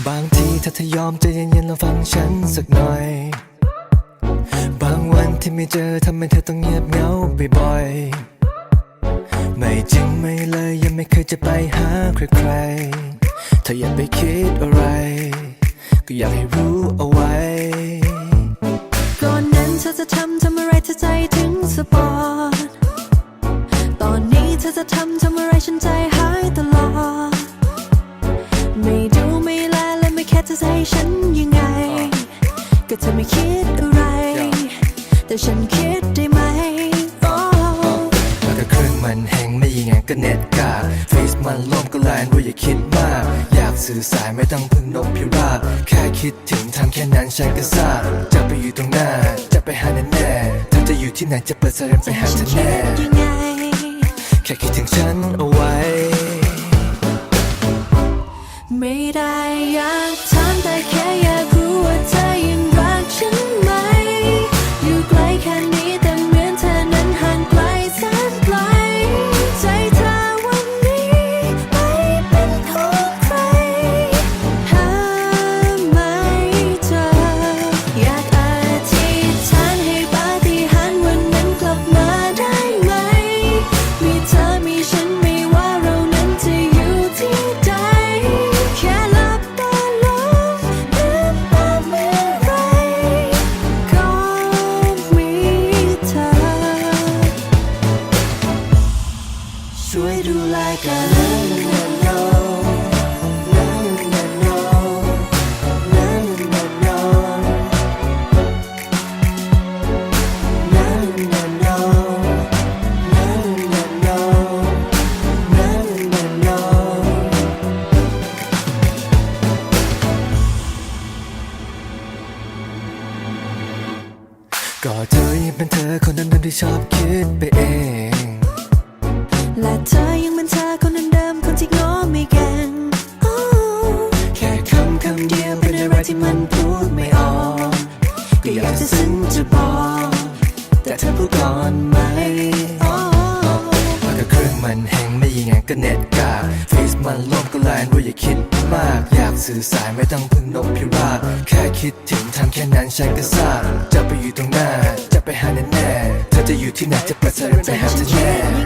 บางทีถ้าเธอยอมใจเย็นๆแล้วฟังฉันสักหน่อยบางวันที่ไม่เจอทำให้เธอต้องเงียบเหงาบ่อยๆไม่จริงไม่เลยยังไม่เคยจะไปหาใครๆเธออย่าไปคิดอะไรก็อยากให้รู้เอาไว้ก่อนนั้นเธอจะทำอะไรเธอใจถึงสปอร์ตตอนนี้เธอจะทำอะไรฉันใจหายตลอดไม่ดูไม่แลและไม่แค่จะให้ฉันยังไงก็เธอไม่คิดอะไรแต่ฉันคิดได้ไหมแล้วก็เครื่องมันแห้งไม่ยิงไงก็เน็ตกาเฟซมันล่มก็แลนว่าอย่าคิดมากอยากสื่อสารไม่ต้องพึ่งนกพิราบแค่คิดถึงทำแค่นั้นฉันก็ทราบจะไปอยู่ตรงหน้าจะไปหาแน่ๆเธอจะอยู่ที่ไหนจะเปิดไซเรนไปหาเธอแน่แค่คิดถึงฉันเอาไว้ไม่ได้อยากถามแต่แค่อยากรู้ว่าเธอยังรักฉันไหมอยู่ไกลแค่นี้แต่เหมือนเธอนั้นห่างไกลแสนไกลใจเธอวันนี้ไม่เป็นของใครหาไม่เจออยากอธิษฐานให้ปาฏิหาริย์วันนั้นกลับมาได้ไหมมีเธอมีฉันไม่ว่าเรานั้นจะอยู่ที่ใดแค่หลับตาลงลืมตาเมื่อไรก็มีเธอช่วยดูแลกันก็เธอยังเป็นเธอคนนั้นที่ชอบคิดไปเองและเธอยังเป็นเธอคนเดิมคนที่ง้อไม่เก่งแค่คำเดียวเป็นอะไรที่มันพูดไม่ออกก็อยากจะซึ้งจะบอกแต่เธอพูดก่อนไหมแล้วก็เครื่องมันแห้งไม่ยิงไงก็เน็ตกาเฟซมันล่มก็แลนว่าอย่าคิดมากอยากสื่อสารไม่ต้องพึ่งนกพิราบแค่คิดถึงทำแค่นั้นฉันก็ทราบจะไปอยู่ตรงหน้าจะไปหาแน่ๆเธอจะอยู่ที่ไหนจะเปิดไซเรนไปหาเธอแน่